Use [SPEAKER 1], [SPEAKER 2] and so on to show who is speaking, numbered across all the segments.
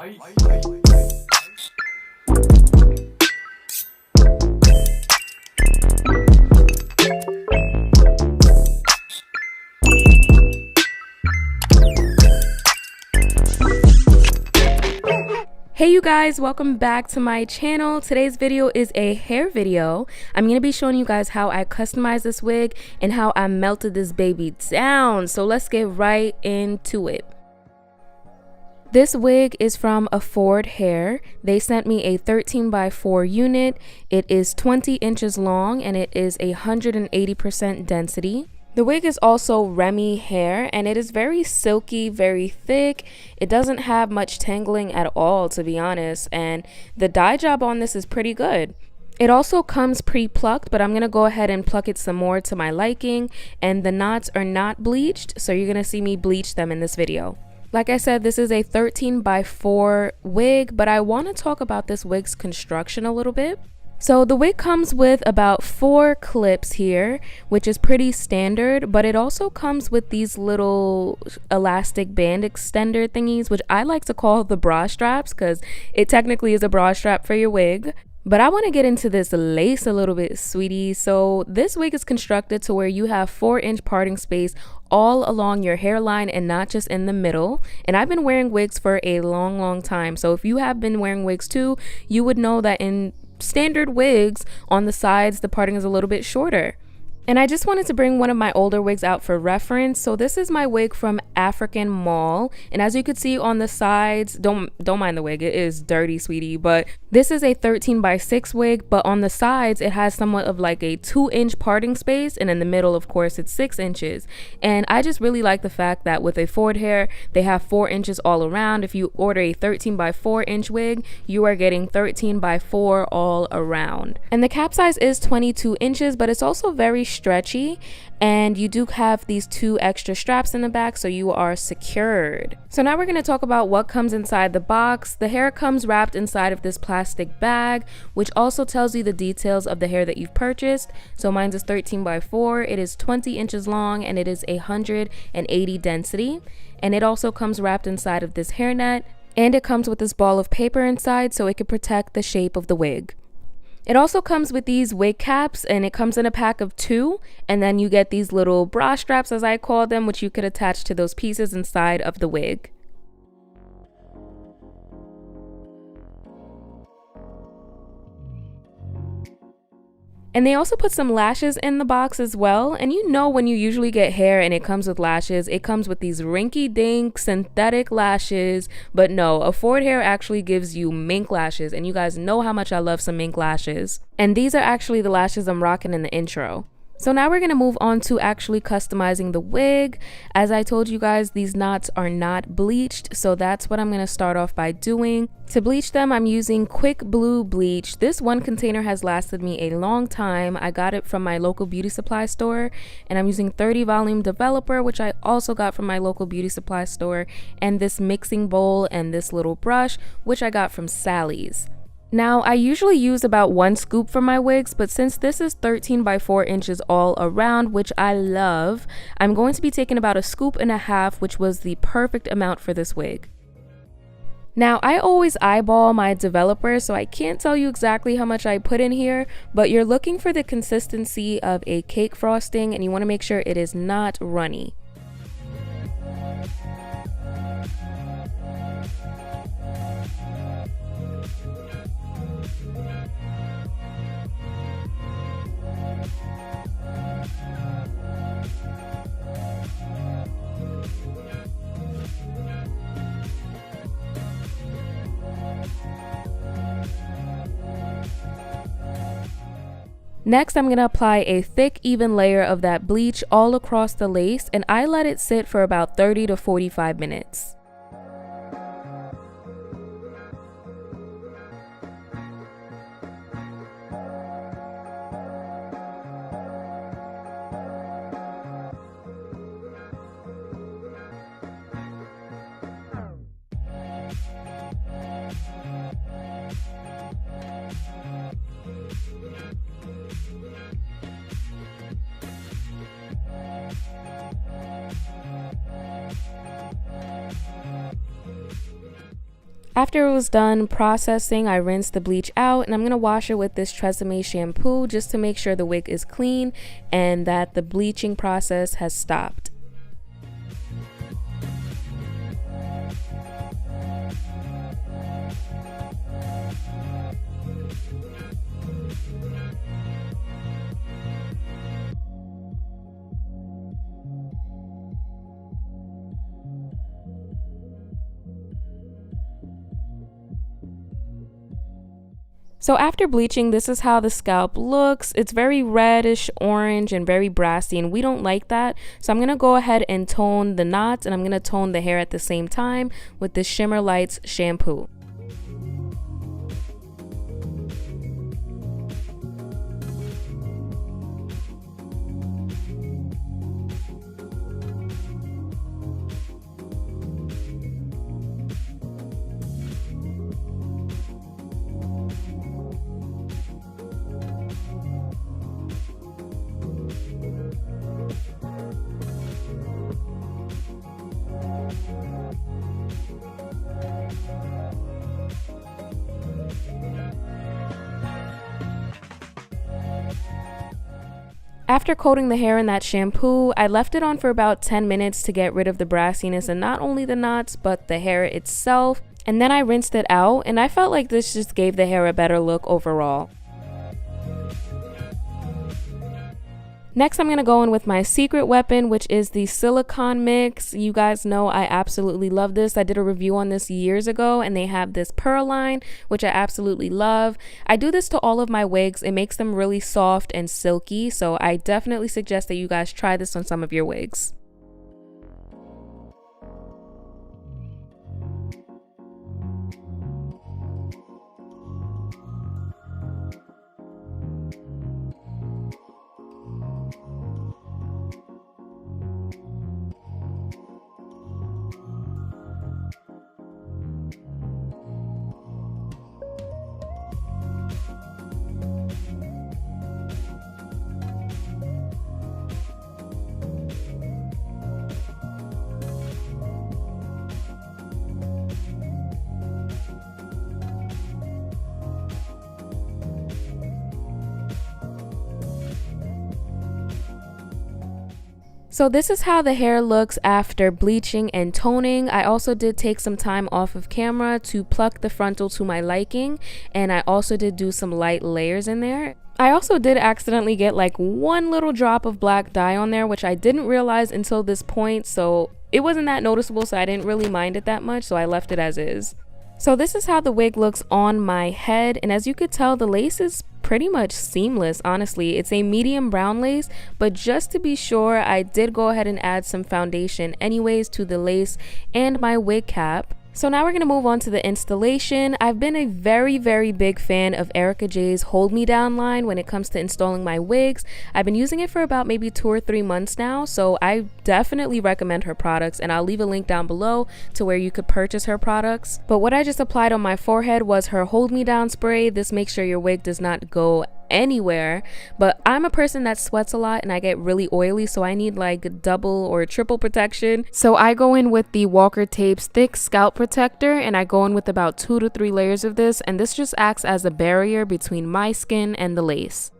[SPEAKER 1] Hey you guys, welcome back to my channel. Today's video is a hair video. I'm going to be showing you guys how I customized this wig and how I melted this baby down. So let's get right into it. This wig is from Affordhair. They sent me a 13x4 unit. It is 20 inches long and it is 180% density. The wig is also Remy hair and it is very silky, very thick. It doesn't have much tangling at all, to be honest, and the dye job on this is pretty good. It also comes pre-plucked, but I'm going to go ahead and pluck it some more to my liking, and the knots are not bleached, so you're going to see me bleach them in this video. Like I said, this is a 13x4 wig, but I want to talk about this wig's construction a little bit. So the wig comes with about 4 clips here, which is pretty standard, but it also comes with these little elastic band extender thingies, which I like to call the bra straps because it technically is a bra strap for your wig. But I want to get into this lace a little bit, sweetie. So this wig is constructed to where you have 4-inch parting space all along your hairline and not just in the middle. And I've been wearing wigs for a long time. So if you have been wearing wigs too, you would know that in standard wigs on the sides the parting is a little bit shorter. And I just wanted to bring one of my older wigs out for reference. So this is my wig from African Mall, and as you could see on the sides, don't mind the wig, it is dirty, sweetie, but this is a 13x6 wig, but on the sides it has somewhat of like a 2-inch parting space, and in the middle of course it's 6 inches. And I just really like the fact that with Affordhair they have 4 inches all around. If you order a 13x4 inch wig, you are getting 13x4 all around. And the cap size is 22 inches, but it's also very stretchy, and you do have these 2 extra straps in the back, so you are secured. So now we're going to talk about what comes inside the box. The hair comes wrapped inside of this plastic bag, which also tells you the details of the hair that you've purchased. So mine is 13x4, it is 20 inches long, and it is 180 density. And it also comes wrapped inside of this hairnet, and it comes with this ball of paper inside so it can protect the shape of the wig. It also comes with these wig caps, and it comes in a pack of 2, and then you get these little bra straps, as I call them, which you could attach to those pieces inside of the wig. And they also put some lashes in the box as well. And you know, when you usually get hair and it comes with lashes, it comes with these rinky-dink synthetic lashes. But no, Affordhair actually gives you mink lashes, and you guys know how much I love some mink lashes. And these are actually the lashes I'm rocking in the intro. So now we're going to move on to actually customizing the wig. As I told you guys, these knots are not bleached, so that's what I'm going to start off by doing. To bleach them, I'm using Quick Blue bleach. This one container has lasted me a long time. I got it from my local beauty supply store, and I'm using 30 volume developer, which I also got from my local beauty supply store, and this mixing bowl and this little brush, which I got from Sally's. Now, I usually use about 1 scoop for my wigs, but since this is 13x4 inches all around, which I love, I'm going to be taking about 1.5 scoops, which was the perfect amount for this wig. Now, I always eyeball my developer, so I can't tell you exactly how much I put in here, but you're looking for the consistency of a cake frosting, and you want to make sure it is not runny. Next, I'm going to apply a thick, even layer of that bleach all across the lace, and I let it sit for about 30 to 45 minutes. After it was done processing, I rinsed the bleach out, and I'm going to wash it with this Tresemme shampoo just to make sure the wig is clean and that the bleaching process has stopped. So after bleaching, this is how the scalp looks. It's very reddish orange and very brassy, and we don't like that. So I'm going to go ahead and tone the knots, and I'm going to tone the hair at the same time with the Shimmer Lights shampoo. After coating the hair in that shampoo, I left it on for about 10 minutes to get rid of the brassiness and not only the knots, but the hair itself. And then I rinsed it out, and I felt like this just gave the hair a better look overall. Next, I'm going to go in with my secret weapon, which is the silicone mix. You guys know I absolutely love this. I did a review on this years ago, and they have this pearl line, which I absolutely love. I do this to all of my wigs. It makes them really soft and silky, so I definitely suggest that you guys try this on some of your wigs. So this is how the hair looks after bleaching and toning. I also did take some time off of camera to pluck the frontal to my liking, and I also did do some light layers in there. I also did accidentally get like one little drop of black dye on there, which I didn't realize until this point, so it wasn't that noticeable, so I didn't really mind it that much, so I left it as is. So this is how the wig looks on my head, and as you could tell, the lace is pretty much seamless. Honestly, it's a medium brown lace, but just to be sure, I did go ahead and add some foundation anyways to the lace and my wig cap. So now we're going to move on to the installation. I've been a very big fan of Erica J's Hold Me Down line when it comes to installing my wigs. I've been using it for about maybe 2 or 3 months now, so I definitely recommend her products, and I'll leave a link down below to where you could purchase her products. But what I just applied on my forehead was her Hold Me Down spray. This makes sure your wig does not go anywhere, but I'm a person that sweats a lot and I get really oily, so I need like double or triple protection. So I go in with the Walker Tape's thick scalp protector, and I go in with about 2 to 3 layers of this, and this just acts as a barrier between my skin and the lace.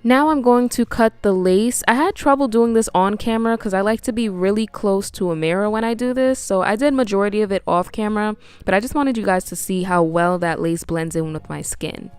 [SPEAKER 1] Now I'm going to cut the lace. I had trouble doing this on camera because I like to be really close to a mirror when I do this, so I did majority of it off camera, but I just wanted you guys to see how well that lace blends in with my skin.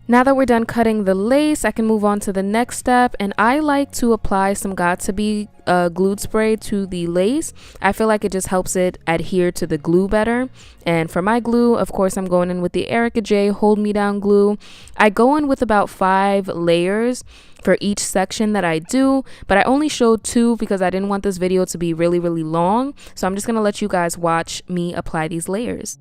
[SPEAKER 1] Now that we're done cutting the lace, I can move on to the next step, and I like to apply some Got2b glued spray to the lace. I feel like it just helps it adhere to the glue better. And for my glue, of course, I'm going in with the Erica J Hold Me Down glue. I go in with about 5 layers for each section that I do, but I only showed 2 because I didn't want this video to be really long. So I'm just gonna let you guys watch me apply these layers.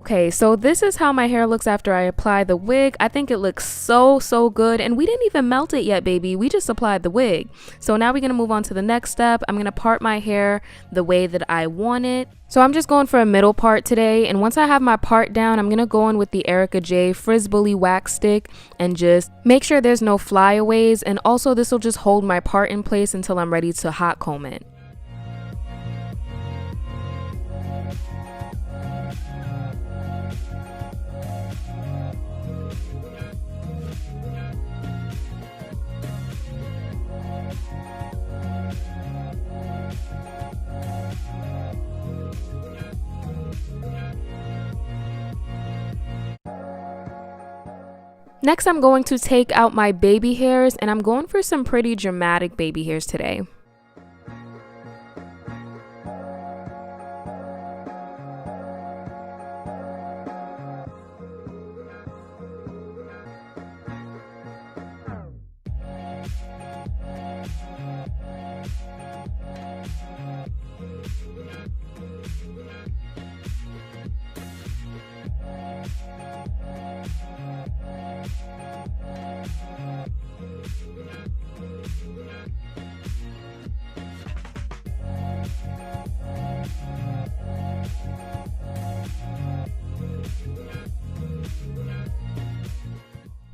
[SPEAKER 1] Okay, so this is how my hair looks after I apply the wig. I think it looks so good, and we didn't even melt it yet, baby. We just applied the wig. So now we're gonna move on to the next step. I'm gonna part my hair the way that I want it. So I'm just going for a middle part today, and once I have my part down, I'm gonna go in with the Erica J Frizz Bully wax stick and just make sure there's no flyaways, and also this will just hold my part in place until I'm ready to hot comb it. Next, I'm going to take out my baby hairs, and I'm going for some pretty dramatic baby hairs today.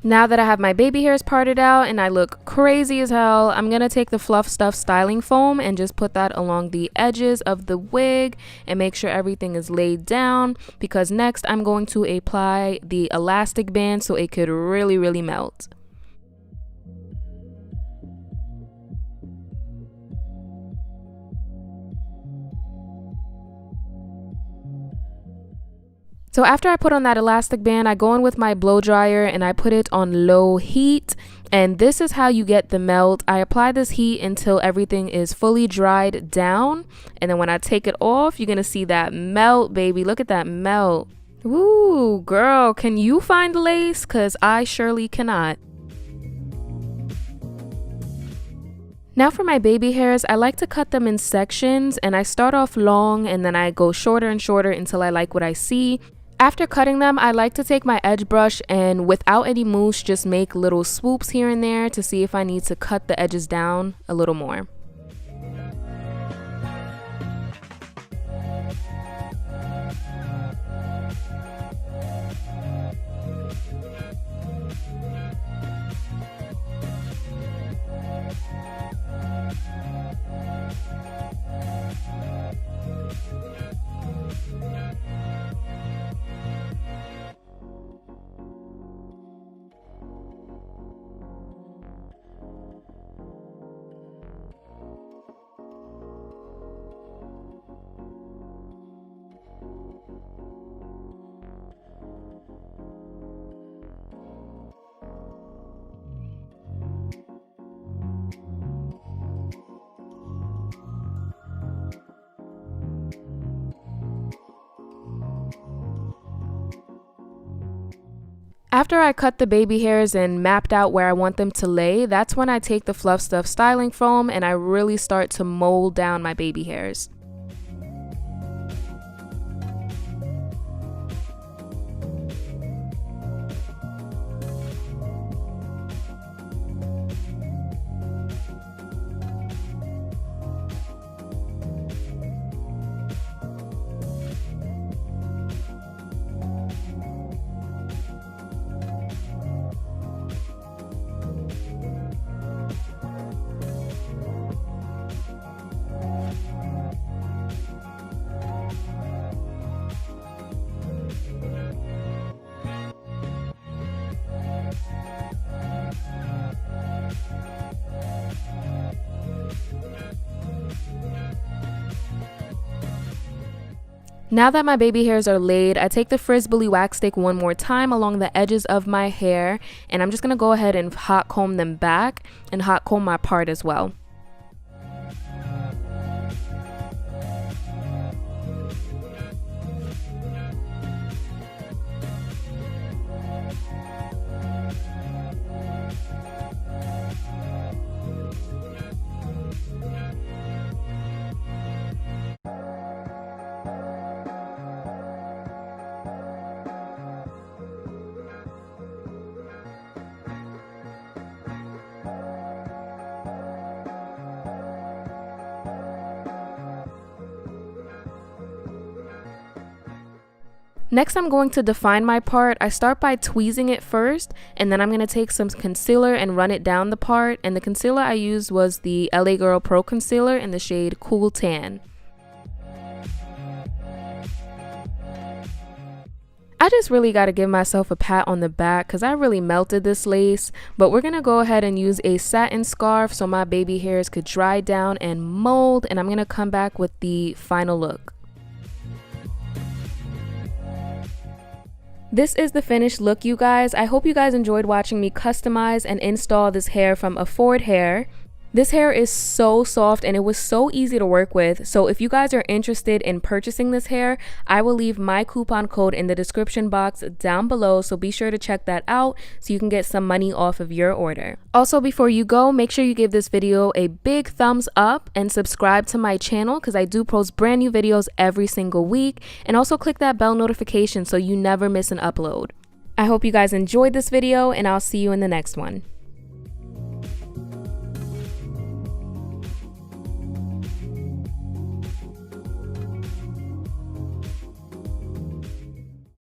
[SPEAKER 1] Now that I have my baby hairs parted out and I look crazy as hell, I'm gonna take the Fluff Stuff styling foam and just put that along the edges of the wig and make sure everything is laid down, because next I'm going to apply the elastic band so it could really melt. So after I put on that elastic band, I go in with my blow dryer and I put it on low heat. And this is how you get the melt. I apply this heat until everything is fully dried down. And then when I take it off, you're going to see that melt, baby. Look at that melt. Ooh, girl, can you find the lace? Because I surely cannot. Now for my baby hairs, I like to cut them in sections, and I start off long and then I go shorter and shorter until I like what I see. After cutting them, I like to take my edge brush and without any mousse, just make little swoops here and there to see if I need to cut the edges down a little more. After I cut the baby hairs and mapped out where I want them to lay, that's when I take the Fluff Stuff styling foam and I really start to mold down my baby hairs. Now that my baby hairs are laid, I take the Frizz-Bully wax stick one more time along the edges of my hair, and I'm just going to go ahead and hot comb them back and hot comb my part as well. Next, I'm going to define my part. I start by tweezing it first, and then I'm going to take some concealer and run it down the part. And the concealer I used was the LA Girl Pro Concealer in the shade Cool Tan. I just really got to give myself a pat on the back because I really melted this lace. But we're going to go ahead and use a satin scarf so my baby hairs could dry down and mold. And I'm going to come back with the final look. This is the finished look, you guys. I hope you guys enjoyed watching me customize and install this hair from Affordhair. This hair is so soft and it was so easy to work with. So if you guys are interested in purchasing this hair, I will leave my coupon code in the description box down below. So be sure to check that out so you can get some money off of your order. Also, before you go, make sure you give this video a big thumbs up and subscribe to my channel because I do post brand new videos every single week. And also click that bell notification so you never miss an upload. I hope you guys enjoyed this video and I'll see you in the next one.